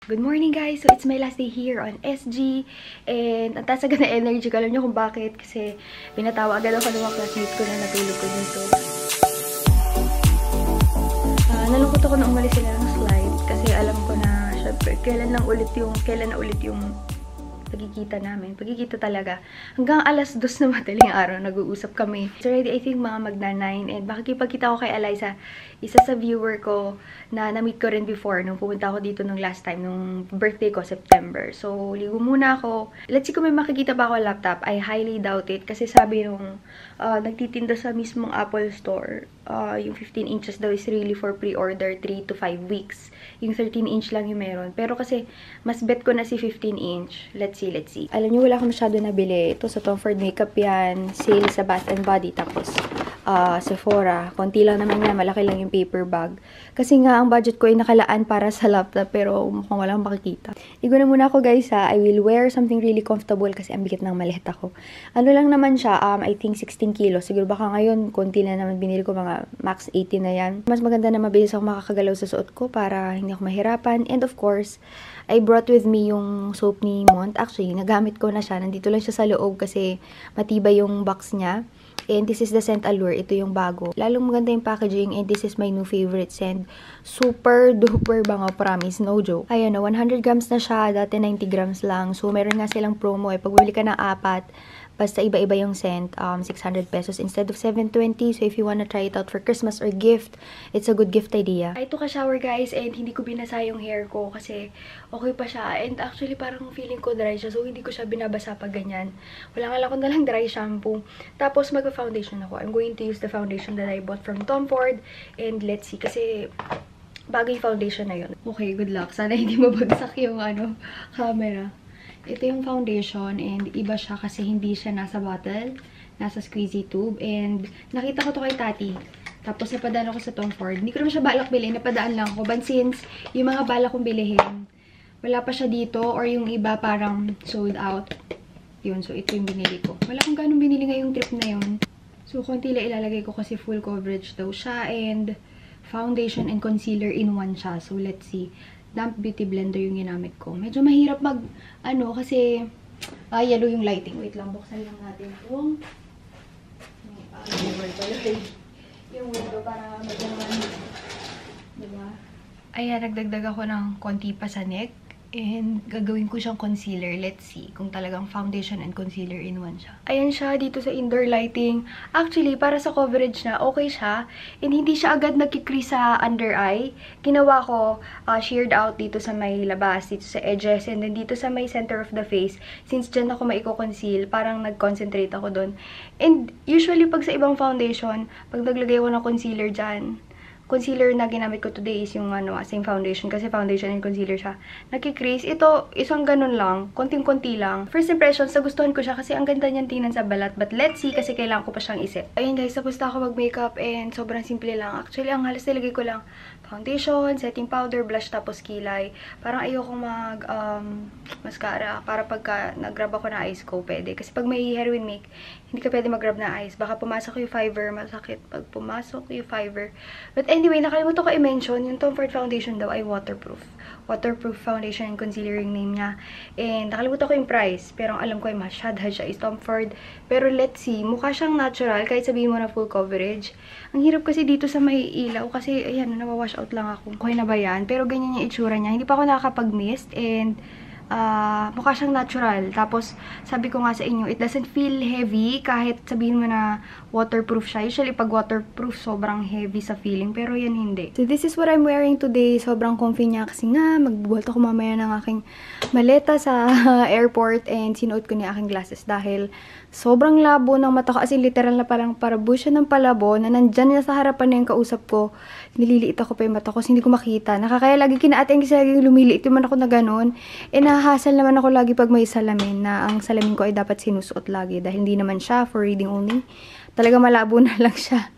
Good morning guys! So it's my last day here on SG and ang taas agad na energy ko. Alam niyo kung bakit? Kasi pinatawa agad ako ng mga classmates ko na natulog ko dito. Nalungkot ako na umalis sila ng slide kasi alam ko na syempre kailan na ulit yung pagkikita talaga. Hanggang alas 2 na madaling araw, nag-uusap kami. It's already, I think, mga magna-9. And makikipagkita ko kay Eliza, isa sa viewer ko na na-meet ko rin before nung pumunta ako dito nung last time, nung birthday ko, September. So, ligo muna ako. Let's see kung may makikita ba ako laptop. I highly doubt it. Kasi sabi nung nagtitinda sa mismong Apple Store, yung 15 inches daw is really for pre-order 3 to 5 weeks. Yung 13 inch lang yung meron. Pero kasi, mas bet ko na si 15 inch. Let's see. Alam niyo, wala akong masyado nabili. Ito sa Tom Ford Makeup yan. Sale sa Bath and Body. Tapos, Sephora. Konti lang naman yan. Malaki lang yung paper bag. Kasi nga, ang budget ko ay nakalaan para sa laptop. Pero mukhang walang makikita. Igo na muna ako guys ha. I will wear something really comfortable kasi ang bigat ng maleta ko. Ano lang naman siya, I think 16 kilos. Siguro baka ngayon, konti na naman binili ko, mga max 18 na yan. Mas maganda na mabilis ako makakagalaw sa suot ko para hindi ako mahirapan. And of course, I brought with me yung soap ni Mont. Actually, nagamit ko na siya. Nandito lang siya sa loob kasi matibay yung box niya. And this is the scent Allure. Ito yung bago. Lalong maganda yung packaging and this is my new favorite scent. Super duper bango, promise. No joke. Ayan o, 100 grams na siya. Dati 90 grams lang. So, meron nga silang promo eh. Pag bumili ka ng 4, basta iba-iba yung scent, 600 pesos instead of 720. So, if you wanna try it out for Christmas or gift, it's a good gift idea. I took a shower, guys, and hindi ko binasa yung hair ko kasi okay pa siya. And actually, parang feeling ko dry siya. So, hindi ko siya binabasa pag ganyan. Wala nga lang na lang dry shampoo. Tapos, magpa-foundation ako. I'm going to use the foundation that I bought from Tom Ford. And let's see, kasi bagay foundation na yun. Okay, good luck. Sana hindi mabagsak yung camera. Ito yung foundation and iba siya kasi hindi siya nasa bottle, nasa squeezy tube. And nakita ko to kay Tati. Tapos napadaan ako sa Tom Ford. Hindi ko naman siya balak bilhin, napadaan lang ako. But since yung mga balak kong bilhin, wala pa siya dito or yung iba parang sold out. Yun, so ito yung binili ko. Wala akong ganun binili ngayong trip na yun. So konti lang ilalagay ko kasi full coverage daw siya. And foundation and concealer in one siya. So let's see. Damp Beauty Blender yung ginamit ko. Medyo mahirap kasi yellow yung lighting. Wait lang, buksan lang natin yung yung window para magandang, diba? Ayan, nagdagdag ako ng konti pa sa neck. And gagawin ko siyang concealer. Let's see kung talagang foundation and concealer in one siya. Ayan siya dito sa indoor lighting. Actually, para sa coverage na, okay siya. And hindi siya agad nagkikrease sa under eye. Ginawa ko, sheared out dito sa may labas, dito sa edges, and then dito sa may center of the face. Since dyan ako maiko-conceal, parang nag-concentrate ako doon. And usually, pag sa ibang foundation, pag naglagay ako ng concealer dyan, concealer na ginamit ko today is yung same foundation kasi foundation and concealer siya. Nakikrease. Ito, isang ganun lang. Konting-konti lang. First impressions, nagustuhan ko siya kasi ang ganda niyan tingnan sa balat. But let's see kasi kailangan ko pa siyang isip. Ayun guys, tapos na ako mag-makeup and sobrang simple lang. Actually, ang halos nilagay ko lang foundation, setting powder, blush, tapos kilay. Parang ayokong mascara para pagka nag-grab ako na eyes ko, pwede. Kasi pag may hair with make, hindi ka pwede mag-grab na eyes. Baka pumasok yung fiber, masakit pag pumasok yung fiber. But anyway, nakalimutan ko i-mention, yung Tom Ford foundation daw ay waterproof. Waterproof foundation and concealer yung name niya. And nakalimutan ko yung price, pero ang alam ko ay masyadha siya is Tom Ford. Pero let's see, mukha siyang natural, kahit sabihin mo na full coverage. Ang hirap kasi dito sa may ilaw, kasi ayan, nawawash out lang ako. Okay na ba yan? Pero ganyan yung itsura niya. Hindi pa ako nakakapag-mist and mukha siyang natural. Tapos, sabi ko nga sa inyo, it doesn't feel heavy kahit sabihin mo na waterproof siya. Usually, pag waterproof, sobrang heavy sa feeling. Pero yan, hindi. So, this is what I'm wearing today. Sobrang comfy niya kasi nga, magbubuhat ako mamaya ng aking maleta sa airport and sinuot ko niya aking glasses dahil sobrang labo ng mata ko. As in, literal na parang parabusya ng palabo na nandyan na sa harapan na yung kausap ko. Nililiit ako pa yung mata ko kasi hindi ko makita. Nakakaya lagi kinaating kasi lagi lumiliit yung man ako na ganun. E nahahasal naman ako lagi pag may salamin na ang salamin ko ay dapat sinusuot lagi dahil hindi naman siya for reading only. Talaga malabo na lang siya.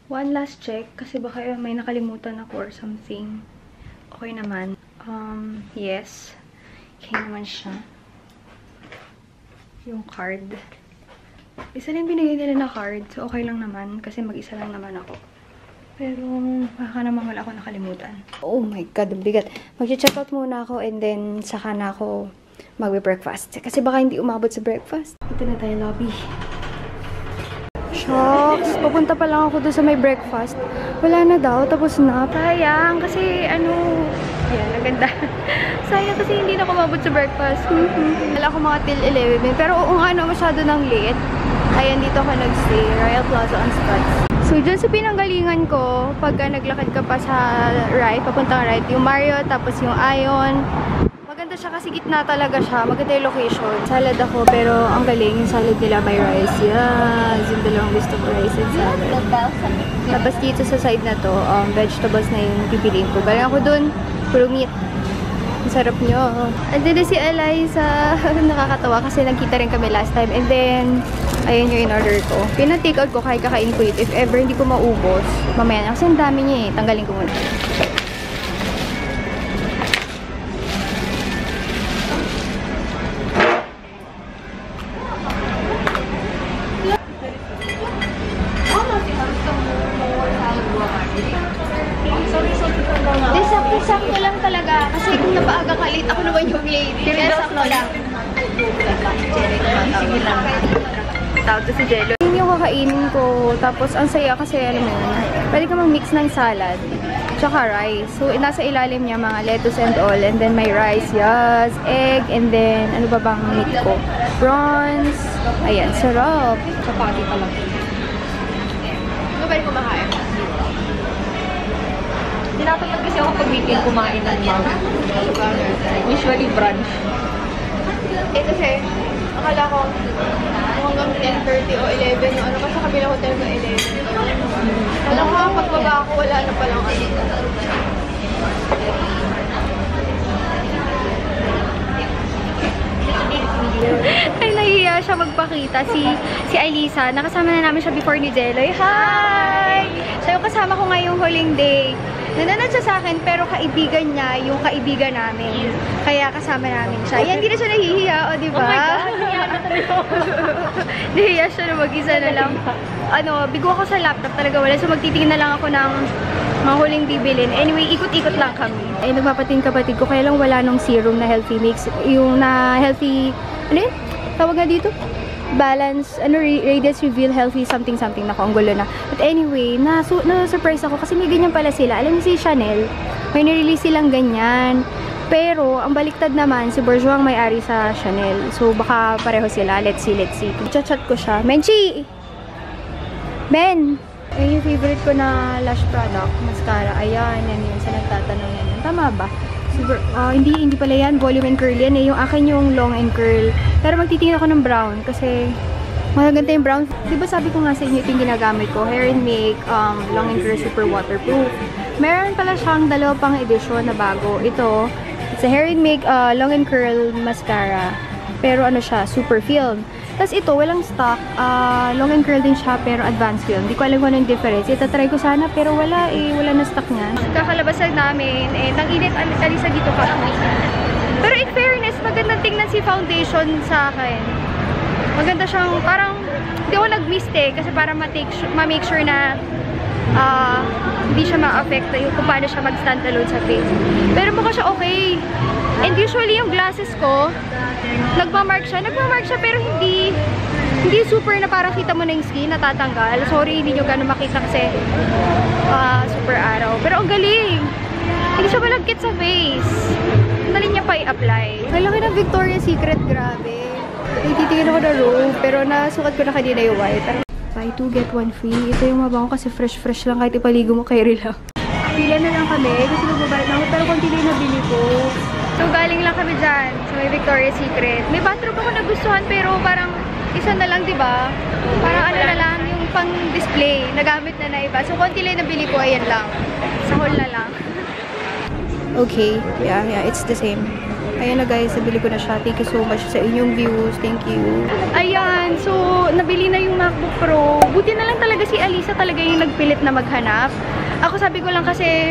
One last check kasi baka may nakalimutan ako or something. Okay naman. Yes. Okay naman siya. Yung card. Isa lang binigay nila na card. So, okay lang naman kasi mag-isa lang naman ako. Pero baka naman wala ako nakalimutan. Oh my God, ang bigat. Mag-check out muna ako and then saka na ako magbe-breakfast. Kasi baka hindi umabot sa breakfast. Ito na tayo lobby. Shucks, pupunta pa lang ako doon sa may breakfast. Wala na daw, tapos na. Sayang, kasi ano, ayan, naganda. Sayang kasi hindi na ako umabot sa breakfast. Wala ako mga till 11. Pero oo nga, no, masyado nang late. Ayan, dito ako nagstay. Royal Plaza on Scots. So, dyan sa pinanggalingan ko, pagka naglakad ka pa sa right, papuntang right, yung Marriott, tapos yung Ion. Maganda siya kasi gitna talaga siya. Maganda yung location. Salad ako, pero ang galing, yung salad nila may rice. Yes! Yung dalawang gusto ko, rice and salad. Tapos dito sa side na to, vegetables na yung pipiliin ko. Galing ako dun, puro meat. Ang sarap nyo. Andun na si Eliza. Nakakatawa kasi nagkita rin kami last time. And then, ayun yung in-order ko. Pina-take out ko kahit kakain ko ito. If ever hindi ko maubos, mamaya na. Kasi ang dami niya eh. Tanggalin ko muna. Sakto lang talaga. Kasi kung napaaga ka late, ako naman yung late. Kaya sakto lang. Sige lang. Tawag to si Jello. Yun yung kakainin ko. Tapos, ang saya kasi, alam mo yun, pwede ka mag-mix ng salad. Tsaka rice. So, nasa ilalim niya mga lettuce and all. And then, may rice, yes, egg, and then, ano ba bang meat ko? Prawns. Ayan, sarap. Chapati pa lang. Ano pwede kumakain? Tinatamad kasi ako pag weekend kumain ng mga. Usually brunch. Eh kasi, akala ko hanggang 10:30 o 11 ano kasi sa kabilang hotel ko 11. Alam ko, pagbaba ako wala na palang ano. Ay, nahihiya siya magpakita. Si Alyssa, nakasama na namin siya before ni Jelloy. Hi! Siya yung kasama ko ngayong huling day. Nanonood siya sa akin, pero kaibigan niya yung kaibigan namin. Kaya kasama namin siya. Yan, hindi na siya nahihiya, o diba? Oh my God! Nahihiya siya na mag-isa na lang. Ano, bigo ako sa laptop talaga wala. So, magtitingin na lang ako ng mga huling bibilin. Anyway, ikot-ikot lang kami. Eh, nagpapating kapatid ko, kaya lang wala nung serum na healthy mix. Yung na healthy, ano yun? Tawag nga dito? Balance, ano, Radiance Reveal Healthy something na ang gulo na. But anyway, na-surprise ako kasi may ganyan pala sila. Alam niyo si Chanel, may nirelease silang ganyan. Pero, ang baliktad naman, si Bourjois ang may-ari sa Chanel. So, baka pareho sila. Let's see. Chat ko siya. Menchi! Ben! Ayun yung favorite ko na lash product, mascara. Ayan, yan yun. Sa nagtatanong yan. Tama ba? Super, hindi pala yan, volume and curl yan eh. Yung akin yung long and curl. Pero magtitingin ako ng brown kasi magaganda yung brown. Diba sabi ko nga sa inyo ito yung ginagamit ko, Hair and Make long and curl super waterproof. Meron pala siyang dalawa pang edisyon na bago. Ito, it's a Hair and Make long and curl mascara. Pero ano siya, super film. Tapos ito, walang stock. Long and curl din siya, pero advanced film. Hindi ko alam kung anong difference. Itatry ko sana, pero wala eh. Wala na stock niya. Kakalabas lang namin. Eh, nang init, alisa dito pa. Pero in fairness, magandang tingnan si foundation sa akin. Maganda siyang, parang, hindi ako nag-mist eh. Kasi para ma-make sure na hindi siya ma-affect kung paano siya mag-stand alone sa face. Pero mukha siya okay. And usually yung glasses ko, nagmamark siya pero hindi super na parang kita mo na yung skin, natatanggal. Sorry, hindi nyo gano'n makita kasi super araw. Pero ang galing! Hindi siya malagkit sa face. Dali niya pa i-apply. Ang laki ng Victoria's Secret, grabe. Titingin ako na robe, pero nasukat ko na kanina yung white. Buy 2, get 1 free. Ito yung mabango kasi fresh lang kahit ipaligo mo kay Rila. Pila na lang kami kasi nagbabayad na ako pero konti na yung nabili ko. So, galing lang kami dyan sa may Victoria's Secret. May bathrobe ako nagustuhan pero parang isa na lang, diba? Parang ano na lang, yung pang-display. Nagamit na iba. So, konti lang nabili ko. Ayan lang. Sa haul na lang. Okay. Yeah, it's the same. Ayan na guys, nabili ko na siya. Thank you so much sa inyong views. Thank you. Ayan. So, nabili na yung MacBook Pro. Buti na lang talaga si Alyssa talaga yung nagpilit na maghanap. Ako sabi ko lang kasi,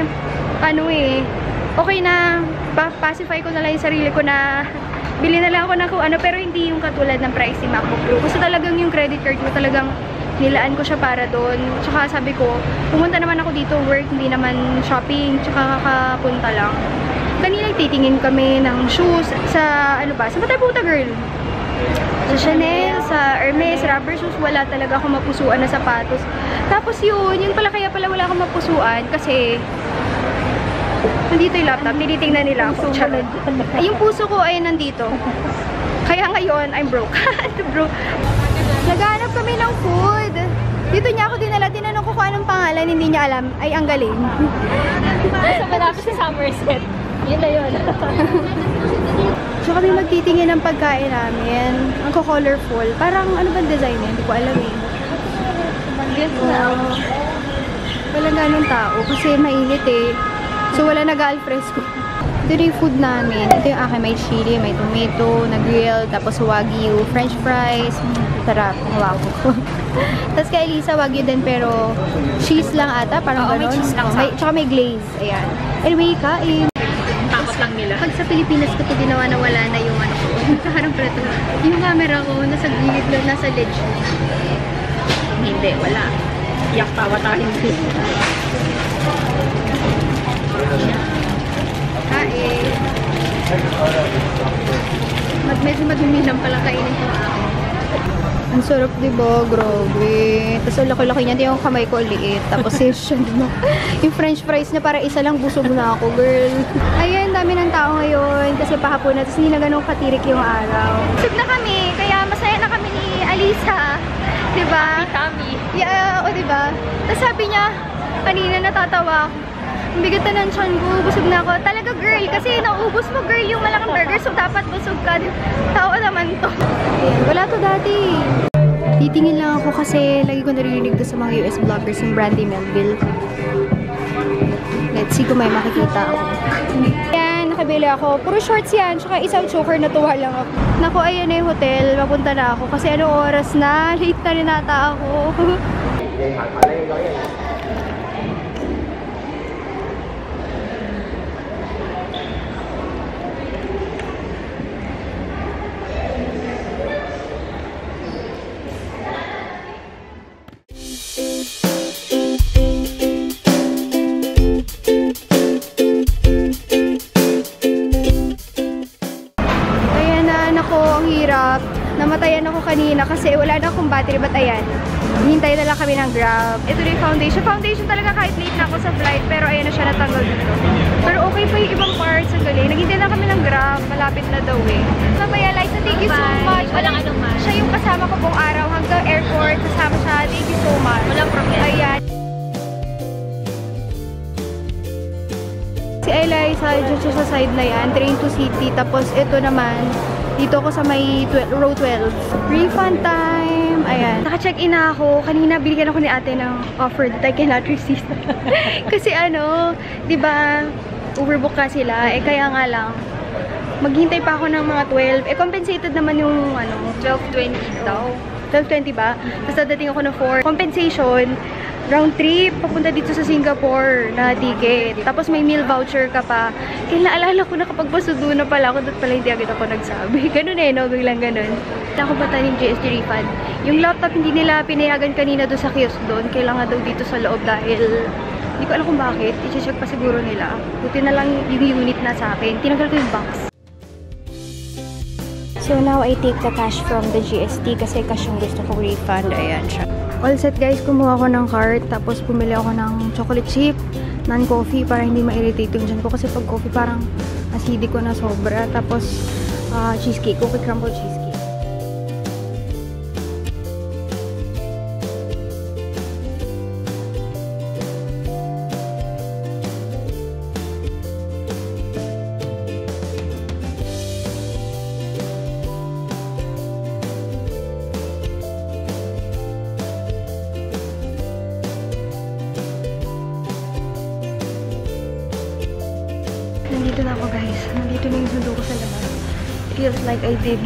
ano eh, okay na, pacify ko na lang yung sarili ko na bili na lang ako ng kung ano, pero hindi yung katulad ng price ni MacBook Pro. Kasi talagang yung credit card ko talagang nilaan ko siya para doon. Tsaka sabi ko, pumunta naman ako dito, work, hindi naman shopping, tsaka kakapunta lang. Kanina titingin kami ng shoes sa, ano ba, sa Mataputa girl. Sa Chanel, sa Hermes, rubber shoes, wala talaga akong mapusuan na sapatos. Tapos yun pala, kaya pala wala akong mapusuan kasi nandito yung laptop, tinitingnan nila ako. Ay, yung puso ko ay nandito. Kaya ngayon, I'm broke. Naghanap kami ng food. Dito niya ako dinala, tinanong ko kung anong pangalan, hindi niya alam. Ay, ang galing. Sa malapit sa Somerset. Yun na yun. So kami magtitingin ng pagkain namin. Ang colorful. Parang ano ba design niya? Hindi ko alam eh. Walang ganun tao kasi mainit eh. So wala nag-alfresco. Ito yung food namin. Ito yung akin. May chili, may tomato, na grill, tapos wagyu, french fries. Sarap. Wow. Tapos kay Elisa, wagyu din pero cheese lang ata. Parang may cheese lang sa. Tsaka may glaze. Ayan. Anyway, kain. Takot lang nila. Pag sa Pilipinas ko ito ginawa na wala na yung ano ko. Nakaharap pala ito. Yung camera ko, nasa gilid lang, nasa ledge. Hindi, wala. Iyak tawa tayo. Kain. Medyo madumi lang pala kainin ko. Ang sarap, diba? Grabe. Tapos ang laki-laki niya. Hindi yung kamay ko liit. Tapos diba? Yung french fries na para isa lang busog na ako, girl. Ayan, dami ng tao ngayon. Kasi pahapon na. Tapos hindi na ganun katirik yung araw. Busog na kami. Kaya masaya na kami ni Alisa. Diba? Tami. Yeah, o diba? Tapos sabi niya, kanina natatawa ako. Ang bigat na ng tiyan ko, busog na ako. Talaga girl, kasi naubos mo girl yung malaking burger, so dapat busog ka. Tao naman to. Ayan, wala to dati. Titingin lang ako kasi lagi ko naririnig to sa mga US vloggers yung Brandy Melville. Let's see kung may makikita ako. Ayan, nakabili ako. Puro shorts yan, tsaka isang choker na tuwa lang ako. Naku, ayan na yung hotel. Mapunta na ako kasi anong oras na? Late na rin ata ako. Namatayan ako kanina kasi wala na akong battery, but ayan, hintay na lang kami ng Grab. Ito na yung foundation. Foundation talaga kahit late na ako sa flight, pero ayan na siya, natanggal dito. Pero okay pa yung ibang parts, ang galing. Naghintay na kami ng Grab, malapit na daw eh. Mamaya, Liza, thank you so much. Walang anuman. Siya yung kasama ko buong araw hanggang airport, kasama siya. Thank you so much. Walang problema. Ayan. Si Eliza, dyan siya sa side na yan, train to city. Tapos ito naman, dito ako sa may row 12. Refund time! Ayan. Naka-check-in na ako. Kanina, binigyan ako ni ate ng offer that I cannot resist. Kasi ano, di ba, overbook ka sila. Eh, kaya nga lang, maghintay pa ako ng mga 12. Eh, compensated naman yung, ano, 12.20 daw. 12.20 ba? Tapos dadating ako ng 4. Compensation, round trip, papunta dito sa Singapore na ticket. Tapos may meal voucher ka pa. Kaya naalala ko na kapag pasudo na pala ako, doon pala hindi agad ako nagsabi. Ganun eh, no? Biglang ganun. Ako ba tayo yung GST refund? Yung laptop hindi nila pinayagan kanina doon sa kiosk doon. Kailangan daw dito sa loob dahil hindi ko alam kung bakit. I-check pa siguro nila. Buti na lang yung unit na sa akin. Tinanggal ko yung box. So now I take the cash from the GST kasi cash yung gusto kong refund. Ayan siya. All set guys, kumuha ako ng cart, tapos pumili ako ng chocolate chip, non-coffee para hindi ma-irritate yung dyan ko kasi pag coffee parang acidic ko na sobra. Tapos cheesecake, cookie crumble cheesecake. Nandito na ako guys. Nandito na yung sundo ko sa labas. Feels like I did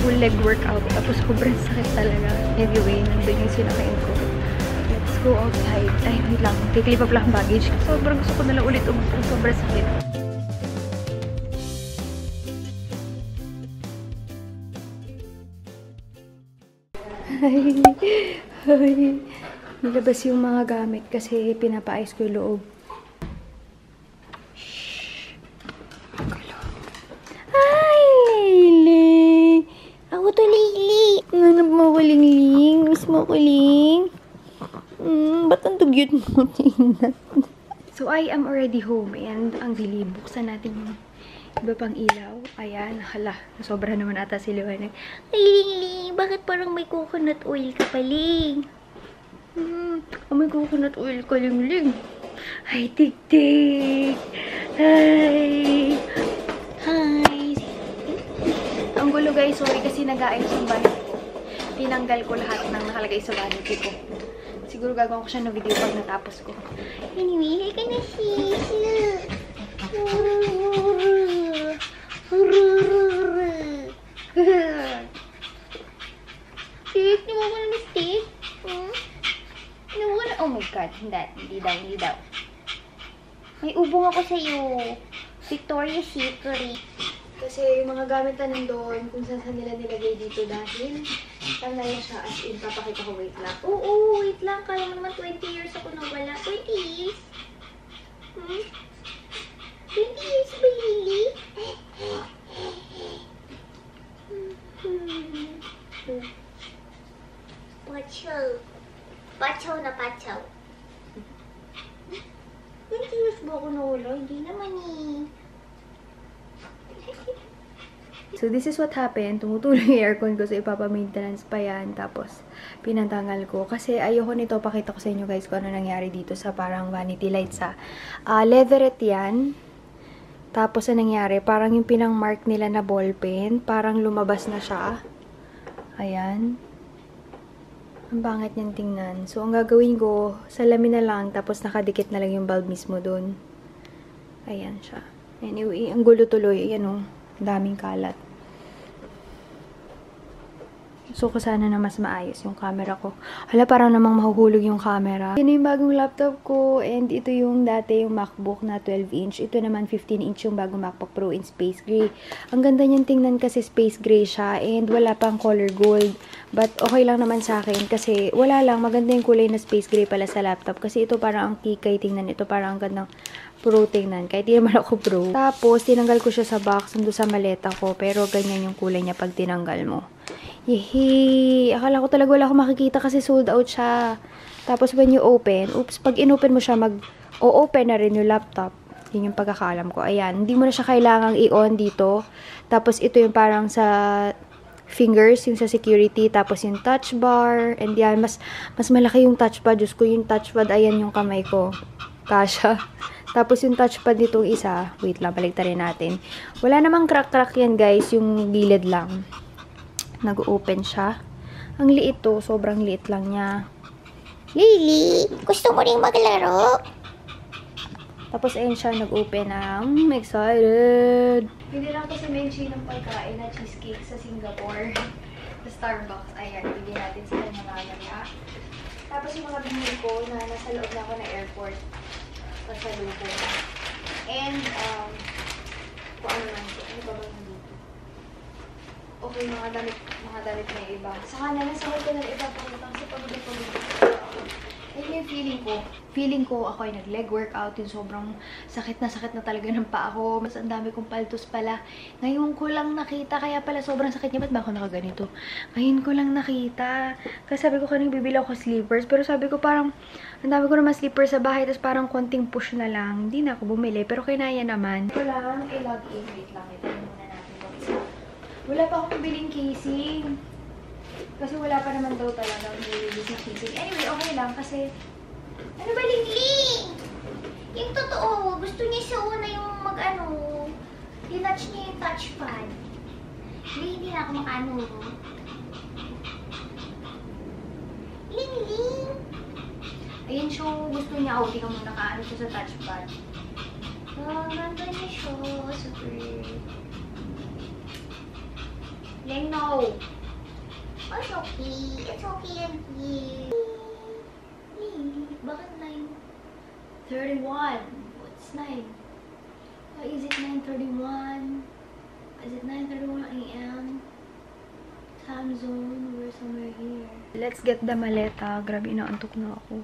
full leg workout. Tapos sobrang sakit talaga. Anyway, nandun yung sinakain ko. Let's go outside. Ay, wait lang. Take up lang baggage. Sobrang gusto ko nalang ulit umupo. Sobrang sakit. Ay, nilabas yung mga gamit kasi pinapaayos ko yung loob. Ay, Lily! Ako to, Lily! Nanap mo ko, Lingling? Miss mo ko, Ling? Ba't ang dugyot mo, tingnan? So, I am already home and ang dilim. Buksan natin yung iba pang ilaw. Ayan, hala. Sobra naman ata si Liwanag. Ay, Ling, bakit parang may coconut oil ka pa, Ling? May coconut oil ka, Ling. Ay, tik-tik. Hi. Hi. Ang gulo, guys. Sorry kasi nag-aayos yung vanity ko. Tinanggal ko lahat ng nakalagay sa vanity ko. Siguro gagawin ko siya ng video pag natapos ko. Anyway, hi ka na, sis. Stick, di mo ko na stick? Di mo ko na, oh my god, hindi daw. May ubong ako sa'yo. Victoria's Secret. Kasi yung mga gamit na nandun, kung saan nila nilagay dito dahil tanggal na siya as in, papakita ko, wait lang. Oo, wait lang, kaya mo naman 20 years ako nawala. 20 years? 20 years ba, Lily? Pachaw. Pachaw na pachaw. 20 years ba ako nawala? Hindi naman eh. So, this is what happened. Tumutuloy yung aircon ko. So, ipapa-maintenance pa yan. Tapos, pinatanggal ko. Kasi, ayoko nito. Pakita ko sa inyo guys kung ano nangyari dito sa parang vanity lights ha. Leatherette yan. Tapos, ang nangyari, parang yung pinang-mark nila na ballpen, parang lumabas na siya. Ayan. Ang pangit niyang tingnan. So, ang gagawin ko, salamin na lang. Tapos, nakadikit na lang yung bulb mismo dun. Ayan siya. Anyway, ang gulo tuloy. Ayan o. Daming kalat. So, ko sana na mas maayos yung camera ko. Hala, parang namang mahuhulog yung camera. Ito yung bagong laptop ko. And ito yung dati yung MacBook na 12-inch. Ito naman 15-inch yung bagong MacBook Pro in Space Gray. Ang ganda niyang tingnan kasi Space Gray siya. And wala pang color gold. But okay lang naman sa akin. Kasi wala lang. Maganda yung kulay na Space Gray pala sa laptop. Kasi ito parang ang kikay tingnan. Ito parang ang gandang pro tingnan. Kahit di naman ako pro. Tapos, tinanggal ko siya sa box. Nandun sa maleta ko. Pero ganyan yung kulay niya pag tinanggal mo. Yehey! Akala ko talaga wala akong makikita kasi sold out siya. Tapos when you open, oops, pag inopen mo siya, mag-o-open na rin yung laptop. Yun yung pagkakalam ko. Ayan, hindi mo na siya kailangang i-on dito. Tapos ito yung parang sa fingers, yung sa security. Tapos yung touch bar. And yan, mas malaki yung touchpad. Diyos ko, yung touchpad, ayan yung kamay ko. Kasha. Tapos yung touchpad nitong isa, wait lang, baliktarin natin. Wala namang crack-crack yan guys, yung gilid lang. Nag-open siya. Ang liit to. Sobrang liit lang niya. Lily, gusto mo rin maglaro? Tapos, ayun siya. Nag-open na. I'm excited. Hindi lang kasi mention ng pagkain na cheesecake sa Singapore. Sa Starbucks. Ayan. Bigyan natin sila ng mamaya. Tapos, yung mga binili ko na nasa loob na ako na airport. Pasalubong. And, kung ano lang ito. Ano ba ba yung dito? Okay, mga damit na yung iba. Saka na, nasa ko na iba pagkita kasi pagod. Ayun yung feeling ko ako ay nag-leg workout. Yung sobrang sakit na talaga ng paa ko. Mas ang dami kong paltos pala. Ngayon ko lang nakita. Kaya pala sobrang sakit niya. Ba't ba ako nakaganito? Ngayon ko lang nakita. Kasi sabi ko kanina bibili ako slippers. Pero sabi ko parang ang dami ko naman slippers sa bahay. Tapos parang konting push na lang. Hindi na ako bumili. Pero kinaya naman. Ito lang. I-log in. Wait lang. Ito muna natin. Wala pa akong biling casing. Kasi wala pa naman daw talaga nililibis na casing. Anyway, okay lang kasi... Ano ba, Lingling? Yung totoo, gusto niya sa una yung mag-ano, tinouch niya yung touchpad. Hindi na ako makano. Lingling! Ayun siya, gusto niya. Hindi ka muna nakaano siya sa touchpad. Ganda niya siya. Super... Ling, no! Oh, it's okay. It's okay and cute. Bakit 9:31? What's 9? Why is it 9:31? Is it 9:31 AM? Time zone? We're somewhere here. let's get the maleta. Grabe, inaantok na ako.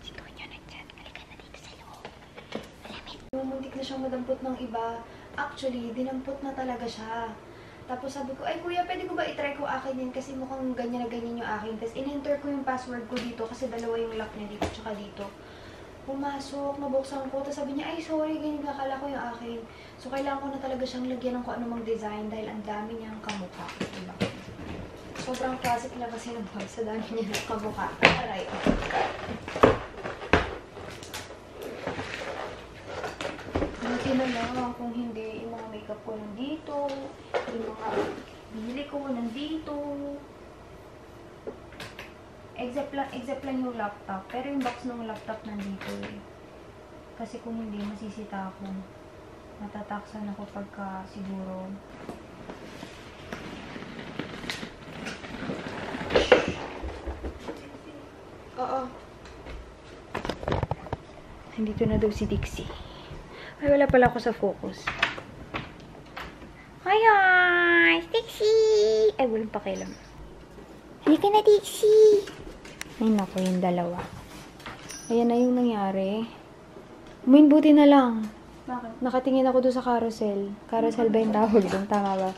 Si Tonya nandyan. Halika na dito sa loob. Malamig. Muntik na siyang madampot ng iba. Actually, dinampot na talaga siya. Tapos sabi ko, ay kuya, pwede ko ba itry ko akin din? Kasi mukhang ganyan na ganyan yung akin. Tapos in-enter ko yung password ko dito kasi dalawa yung lock niya dito tsaka dito. Pumasok, nabuksan ko. Tapos sabi niya, ay sorry, ganyan kakala ko yung akin. So kailangan ko na talaga siyang lagyan ng kung anumang design dahil ang dami niyang kamukha. Diba? Sobrang classic na kasi ng bag sa dami niya ng kamukha. Aray. Buti na lang kung hindi yung mga makeup ko nandito, yung mga bili ko nandito. Except lang yung laptop. Pero yung box ng laptop nandito eh. Kasi kung hindi, masisita ako. Matataksan ako pagka siguro. Oo. Nandito na daw si Dixie. Ay, wala pala ako sa focus. Hi, guys! Dixie! Ay, walang pakialam. Halika na, Dixie! Ay, naku, yung dalawa. Ayan na yung nangyari. Buti na lang. Bakit? Nakatingin ako doon sa carousel. Carousel ba yung tawag doon? Tama ba?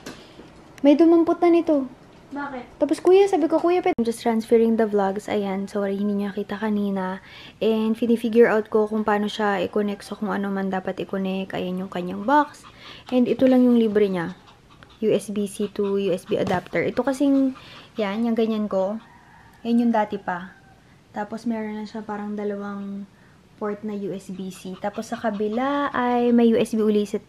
May dumampot na nito. Bakit? Tapos kuya, sabi ko, kuya, I'm just transferring the vlogs. Ayan, sorry, hindi niya kita kanina. And figure out ko kung paano siya i-connect sa kung ano man dapat i-connect. Ayan yung kanyang box. And ito lang yung libre niya. USB-C to USB adapter. Ito kasing, yan, yung ganyan ko. Yan yung dati pa. Tapos meron na siya parang dalawang port na USB-C. Tapos sa kabila ay may USB ulit.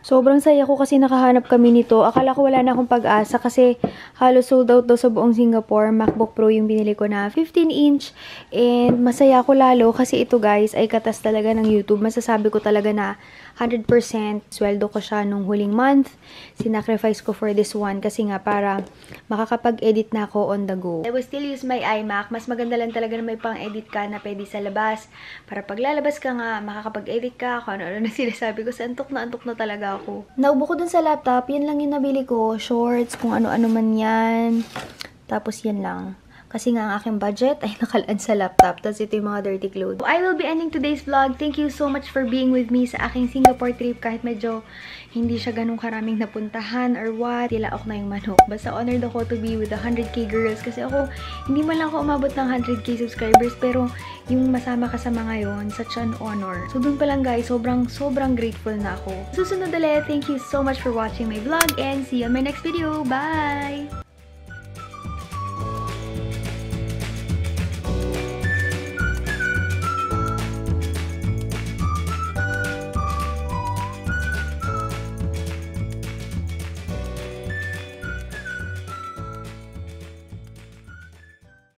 Sobrang saya ko kasi nakahanap kami nito. Akala ko wala na akong pag-asa kasi halos sold out daw sa buong Singapore. MacBook Pro yung binili ko na 15-inch. And masaya ko lalo kasi ito guys ay katas talaga ng YouTube. Masasabi ko talaga na 100% sweldo ko siya nung huling month. Sinacrifice ko for this one kasi nga para makakapag-edit na ako on the go. I will still use my iMac. Mas maganda lang talaga na may pang-edit ka na pwede sa labas. Para pag lalabas ka nga, makakapag-edit ka. Kung ano-ano na sinasabi ko. Antok na talaga ako. Naubo ko dun sa laptop. Yan lang yung nabili ko. Shorts, kung ano-ano man yan. Tapos yan lang. Kasi nga ang aking budget ay nakalaan sa laptop. Tapos ito yung mga dirty clothes. I will be ending today's vlog. Thank you so much for being with me sa aking Singapore trip. Kahit medyo hindi siya ganun karaming napuntahan or what. Tila ako na yung manok. Basta honored ako to be with the 100k girls. Kasi ako, hindi man lang ako umabot ng 100k subscribers. Pero yung masama ka sa mga yon, such an honor. So dun pa lang guys, sobrang grateful na ako. Susunod ulit, thank you so much for watching my vlog and see you on my next video. Bye!